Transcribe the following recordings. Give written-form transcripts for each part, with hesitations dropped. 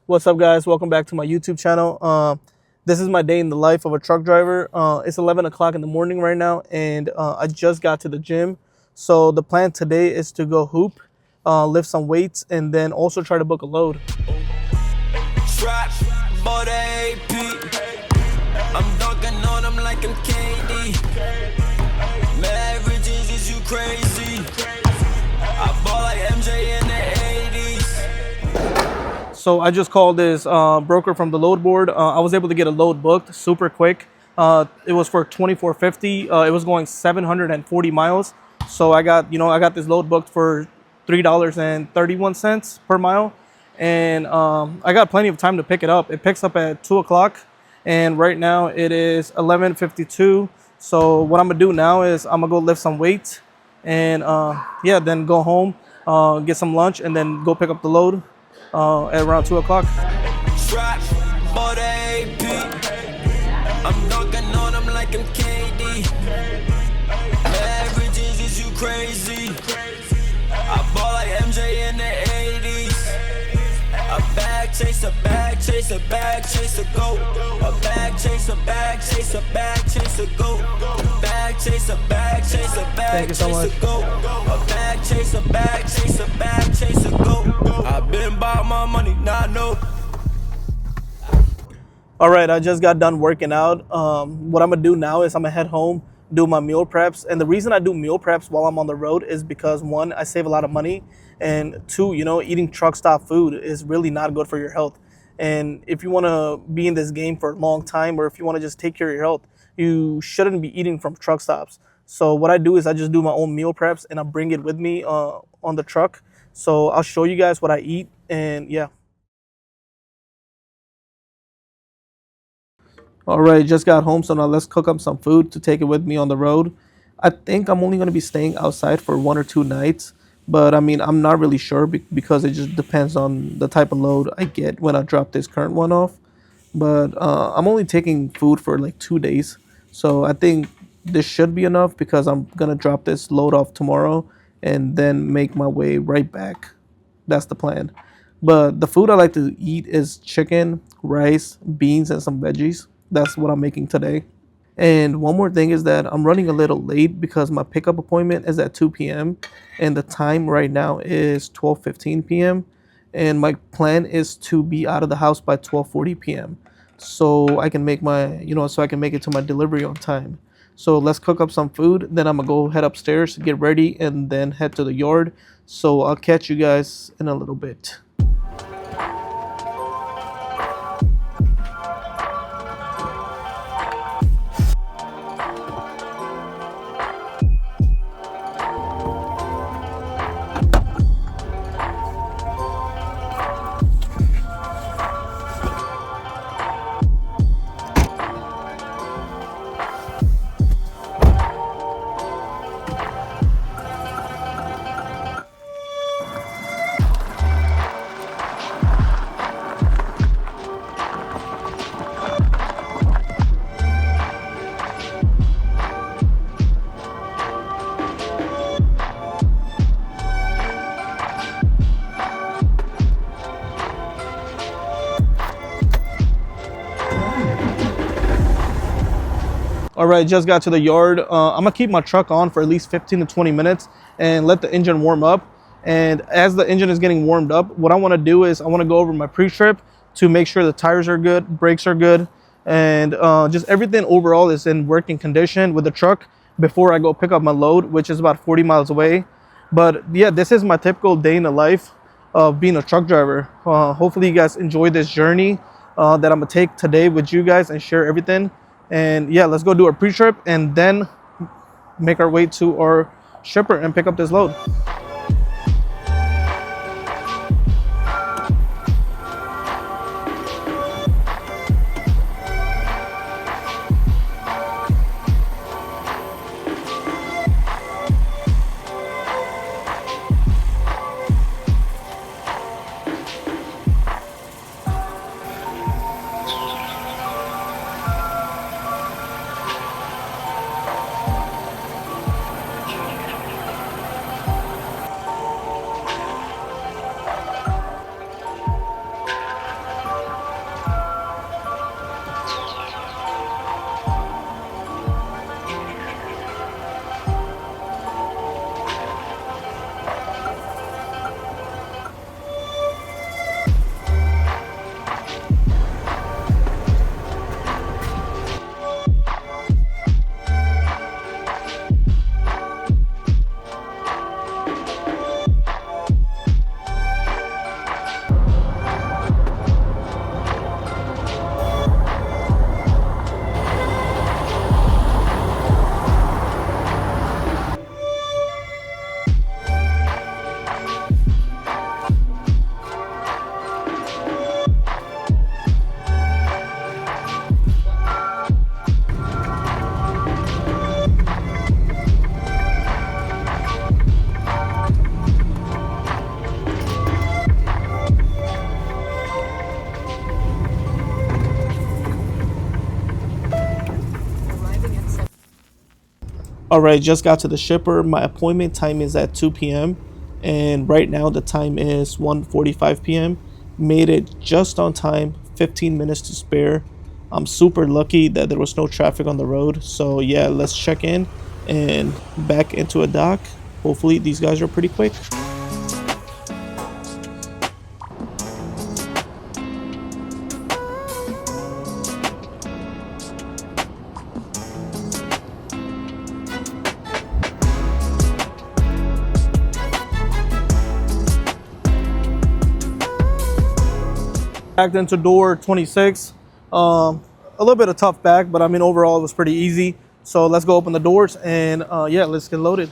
What's up, guys? Welcome back to my YouTube channel. This is my day in the life of a truck driver. It's 11 o'clock in the morning right now, and I just got to the gym. So the plan today is to go hoop, lift some weights, and then also try to book a load. Trap, bought a AP. I'm dunking on them like I'm KD. Marriages, is you crazy? I bought like MJ in the 80s. So I just called this broker from the load board. I was able to get a load booked super quick. It was for $24.50. It was going 740 miles. So I got this load booked for $3.31 per mile, and I got plenty of time to pick it up. It picks up at 2 o'clock, and right now it is 11:52. So what I'm gonna do now is I'm gonna go lift some weights, and then go home, get some lunch, and then go pick up the load at around 2 o'clock. Trap, bought a AP. I'm dunking on them like I'm KD. Marriages, is you crazy? I bought like MJ in the 80s. A bag chase, a bag chase, a bag chase, a go. A bag chase, a bag chase, a bag chase, a go. A bag chase, a bag chase, a bag chase, a go. A bag chase, a bag chase, a bag chase, a go. I've been about my money, now I know. All right, I just got done working out. What I'm gonna do now is I'm gonna head home, do my meal preps. And the reason I do meal preps while I'm on the road is because, one, I save a lot of money, and two, eating truck stop food is really not good for your health. And if you want to be in this game for a long time, or if you want to just take care of your health, you shouldn't be eating from truck stops. So what I do is I just do my own meal preps, and I bring it with me on the truck. So I'll show you guys what I eat, and yeah. All right, just got home, so now let's cook up some food to take it with me on the road. I think I'm only going to be staying outside for 1 or 2 nights, but I mean, I'm not really sure because it just depends on the type of load I get when I drop this current one off. But I'm only taking food for like 2 days, so I think this should be enough because I'm going to drop this load off tomorrow and then make my way right back. That's the plan. But the food I like to eat is chicken, rice, beans, and some veggies. That's what I'm making today. And one more thing is that I'm running a little late because my pickup appointment is at 2 p.m. and the time right now is 12:15 p.m. And my plan is to be out of the house by 12:40 p.m. so I can make it to my delivery on time. So let's cook up some food. Then I'm gonna go head upstairs, get ready, and then head to the yard. So I'll catch you guys in a little bit. All right, just got to the yard. I'm gonna keep my truck on for at least 15 to 20 minutes and let the engine warm up. And as the engine is getting warmed up, what I wanna do is I wanna go over my pre-trip to make sure the tires are good, brakes are good, and just everything overall is in working condition with the truck before I go pick up my load, which is about 40 miles away. But yeah, this is my typical day in the life of being a truck driver. Hopefully you guys enjoy this journey that I'm gonna take today with you guys and share everything. And yeah, let's go do our pre-trip and then make our way to our shipper and pick up this load. All right, just got to the shipper. My appointment time is at 2 p.m. and right now the time is 1:45 p.m. Made it just on time, 15 minutes to spare. I'm super lucky that there was no traffic on the road. So yeah, let's check in and back into a dock. Hopefully these guys are pretty quick. Backed into door 26. A little bit of tough back, but I mean overall it was pretty easy. So let's go open the doors and yeah, let's get loaded.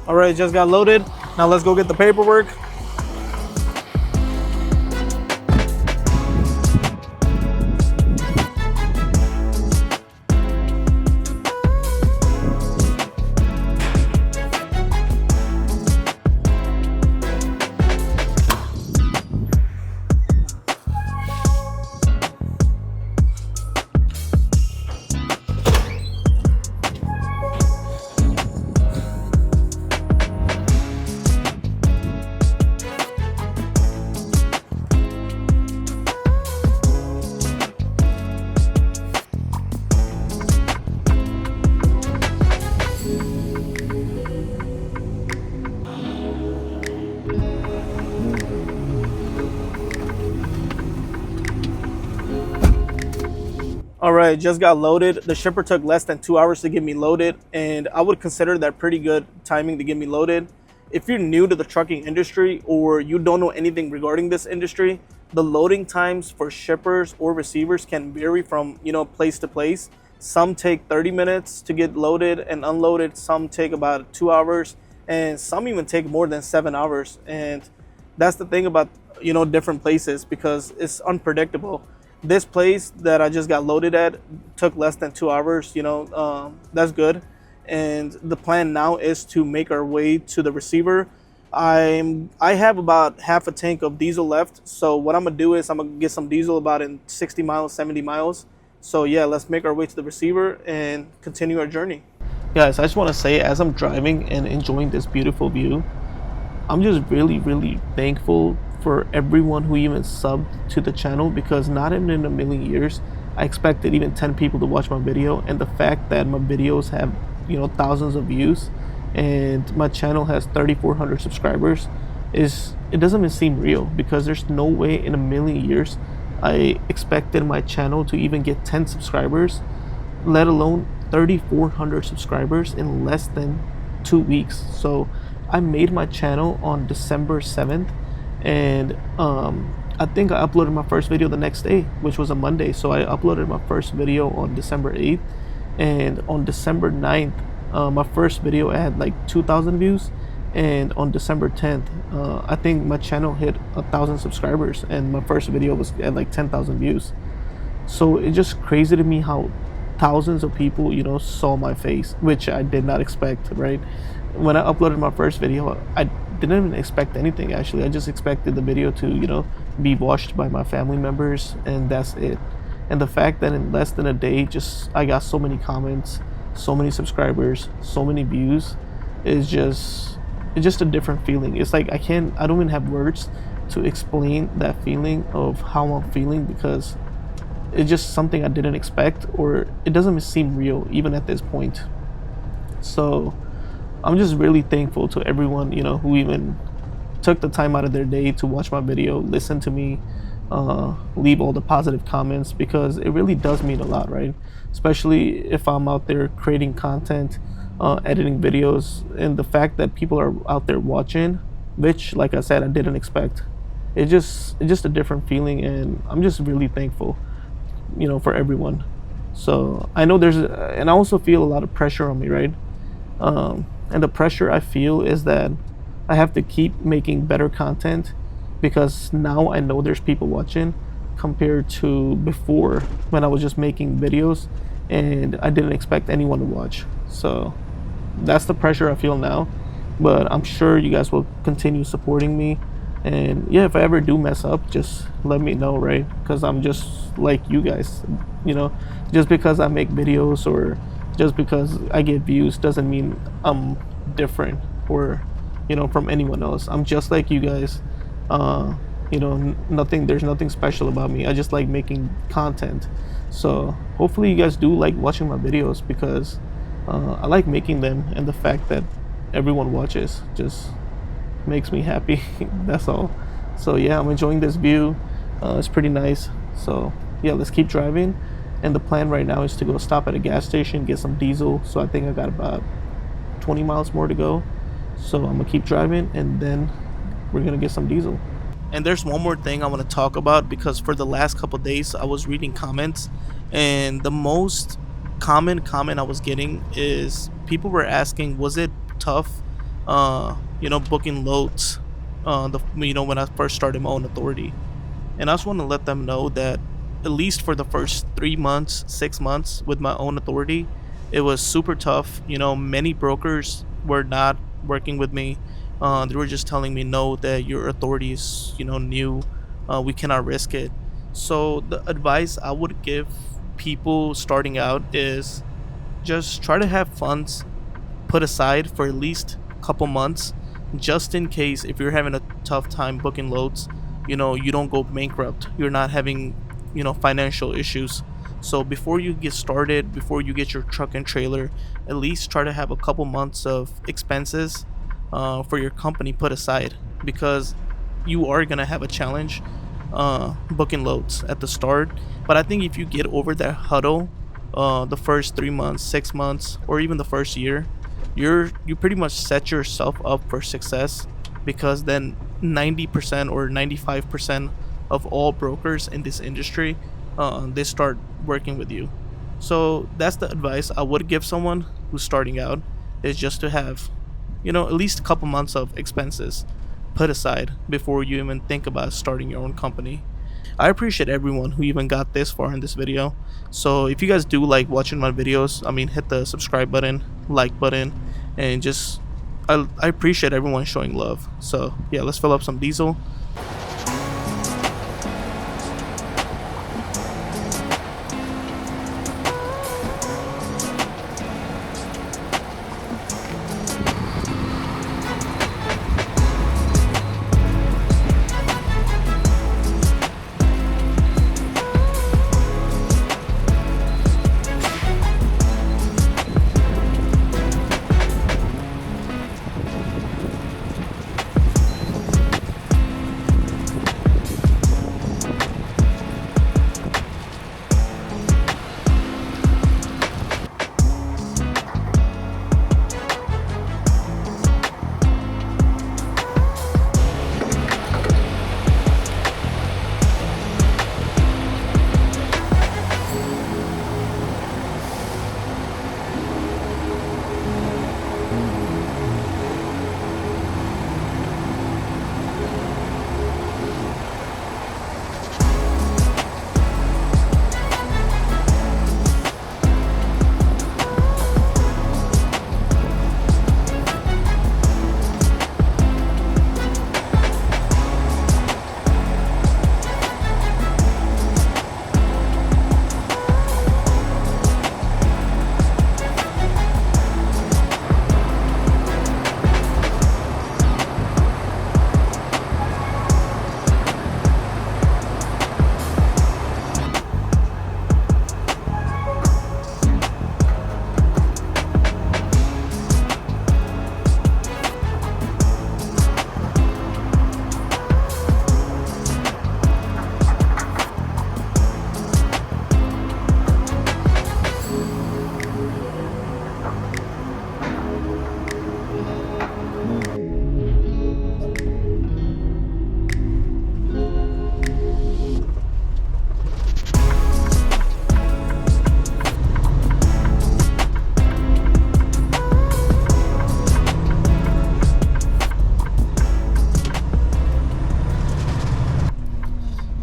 All right, just got loaded. Now let's go get the paperwork. All right, just got loaded. The shipper took less than 2 hours to get me loaded, and I would consider that pretty good timing to get me loaded. If you're new to the trucking industry or you don't know anything regarding this industry, the loading times for shippers or receivers can vary from, place to place. Some take 30 minutes to get loaded and unloaded. Some take about 2 hours, and some even take more than 7 hours. And that's the thing about, different places, because it's unpredictable. This place that I just got loaded at took less than 2 hours. That's good. And the plan now is to make our way to the receiver. I have about half a tank of diesel left. So what I'm gonna do is I'm gonna get some diesel about in 60 miles, 70 miles. So yeah, let's make our way to the receiver and continue our journey. Guys, I just want to say, as I'm driving and enjoying this beautiful view, I'm just really, really thankful for everyone who even subbed to the channel, because not even in a million years I expected even 10 people to watch my video. And the fact that my videos have, thousands of views and my channel has 3,400 subscribers it doesn't even seem real, because there's no way in a million years I expected my channel to even get 10 subscribers, let alone 3,400 subscribers in less than 2 weeks. So I made my channel on December 7th, and I think I uploaded my first video the next day, which was a Monday. So I uploaded my first video on December 8th, and on December 9th, my first video had like 2,000 views, and on December 10th, I think my channel hit 1,000 subscribers, and my first video was at like 10,000 views. So it's just crazy to me how thousands of people, saw my face, which I did not expect, right? When I uploaded my first video, I didn't even expect anything, actually. I just expected the video to, be watched by my family members, and that's it. And the fact that in less than a day, I got so many comments, so many subscribers, so many views, it's just a different feeling. It's like I don't even have words to explain that feeling of how I'm feeling, because it's just something I didn't expect, or it doesn't seem real even at this point. So I'm just really thankful to everyone, who even took the time out of their day to watch my video, listen to me, leave all the positive comments, because it really does mean a lot, right? Especially if I'm out there creating content, editing videos, and the fact that people are out there watching, which, like I said, I didn't expect. It's just a different feeling, and I'm just really thankful, for everyone. So I know and I also feel a lot of pressure on me, right? And the pressure I feel is that I have to keep making better content, because now I know there's people watching, compared to before, when I was just making videos and I didn't expect anyone to watch. So that's the pressure I feel now. But I'm sure you guys will continue supporting me. And yeah, if I ever do mess up, just let me know, right? Because I'm just like you guys, you know. Just because I make videos, or just because I get views, doesn't mean I'm different, or from anyone else. I'm just like you guys. Uh, nothing. There's nothing special about me. I just like making content. So hopefully you guys do like watching my videos, because I like making them, and the fact that everyone watches just makes me happy. That's all. So yeah, I'm enjoying this view. It's pretty nice. So yeah, let's keep driving. And the plan right now is to go stop at a gas station, get some diesel. So I think I got about 20 miles more to go. So I'm gonna keep driving, and then we're gonna get some diesel. And there's one more thing I want to talk about, because for the last couple days I was reading comments, and the most common comment I was getting is people were asking, was it tough, booking loads, when I first started my own authority. And I just want to let them know that, at least for the first 3 months, 6 months with my own authority, it was super tough. Many brokers were not working with me. They were just telling me, no, that your authority is, new. We cannot risk it. So the advice I would give people starting out is just try to have funds put aside for at least a couple months, just in case if you're having a tough time booking loads, you don't go bankrupt, you're not having financial issues. So before you get started, before you get your truck and trailer, at least try to have a couple months of expenses for your company put aside, because you are going to have a challenge booking loads at the start. But I think if you get over that huddle, the first 3 months, 6 months, or even the first year, you pretty much set yourself up for success, because then 90% or 95% of all brokers in this industry, they start working with you. So that's the advice I would give someone who's starting out, is just to have at least a couple months of expenses put aside before you even think about starting your own company. I appreciate everyone who even got this far in this video. So if you guys do like watching my videos, hit the subscribe button, like button, and just I appreciate everyone showing love. So yeah, let's fill up some diesel.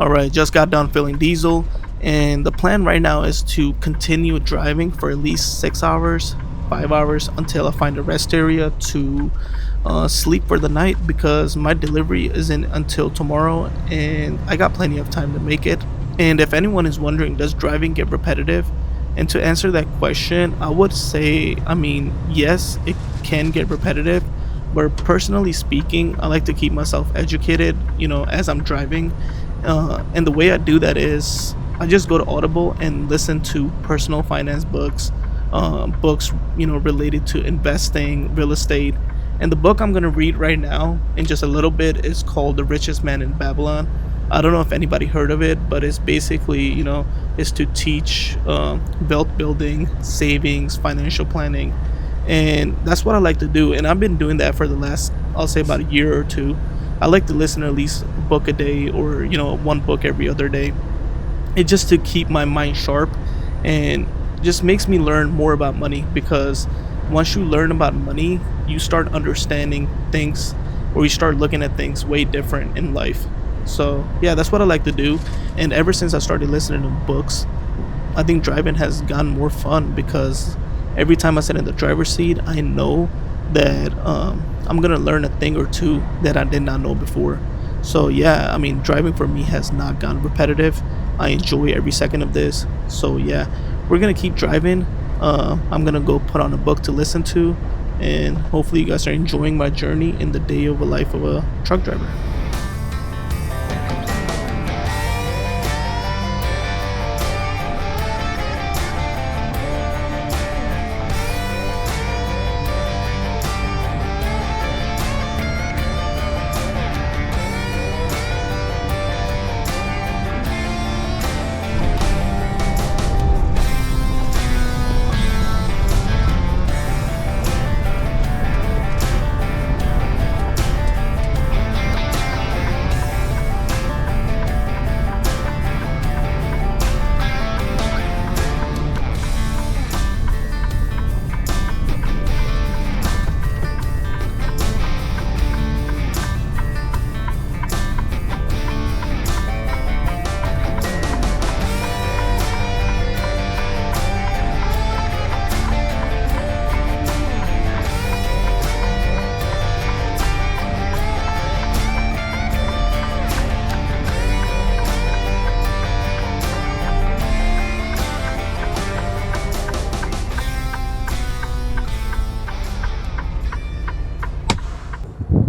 All right, just got done filling diesel, and the plan right now is to continue driving for at least 6 hours, 5 hours until I find a rest area to sleep for the night because my delivery isn't until tomorrow and I got plenty of time to make it. And if anyone is wondering, does driving get repetitive? And to answer that question, I would say, I mean, yes, it can get repetitive, but personally speaking, I like to keep myself educated, as I'm driving. And the way I do that is I just go to Audible and listen to personal finance books, books, related to investing, real estate. And the book I'm going to read right now in just a little bit is called The Richest Man in Babylon. I don't know if anybody heard of it, but it's basically, is to teach wealth building, savings, financial planning. And that's what I like to do. And I've been doing that for the last, I'll say, about a year or two. I like to listen to at least a book a day or, one book every other day. It just to keep my mind sharp and just makes me learn more about money because once you learn about money, you start understanding things or you start looking at things way different in life. So, yeah, that's what I like to do. And ever since I started listening to books, I think driving has gotten more fun because every time I sit in the driver's seat, I know that I'm gonna learn a thing or two that I did not know before. So yeah, I mean, driving for me has not gotten repetitive. I enjoy every second of this. So yeah, we're gonna keep driving. I'm gonna go put on a book to listen to, and hopefully you guys are enjoying my journey in the day of a life of a truck driver.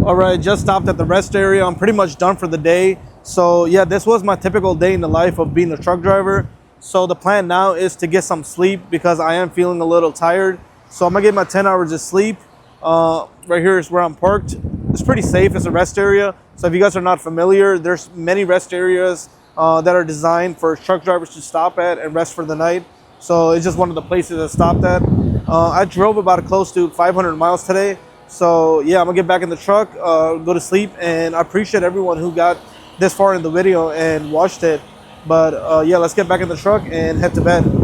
All right, just stopped at the rest area. I'm pretty much done for the day. So yeah, this was my typical day in the life of being a truck driver. So the plan now is to get some sleep because I am feeling a little tired. So I'm gonna get my 10 hours of sleep. Right here is where I'm parked. It's pretty safe. It's a rest area. So if you guys are not familiar, there's many rest areas that are designed for truck drivers to stop at and rest for the night. So it's just one of the places I stopped at. I drove about close to 500 miles today. So yeah, I'm gonna get back in the truck, go to sleep, and I appreciate everyone who got this far in the video and watched it. But yeah, let's get back in the truck and head to bed.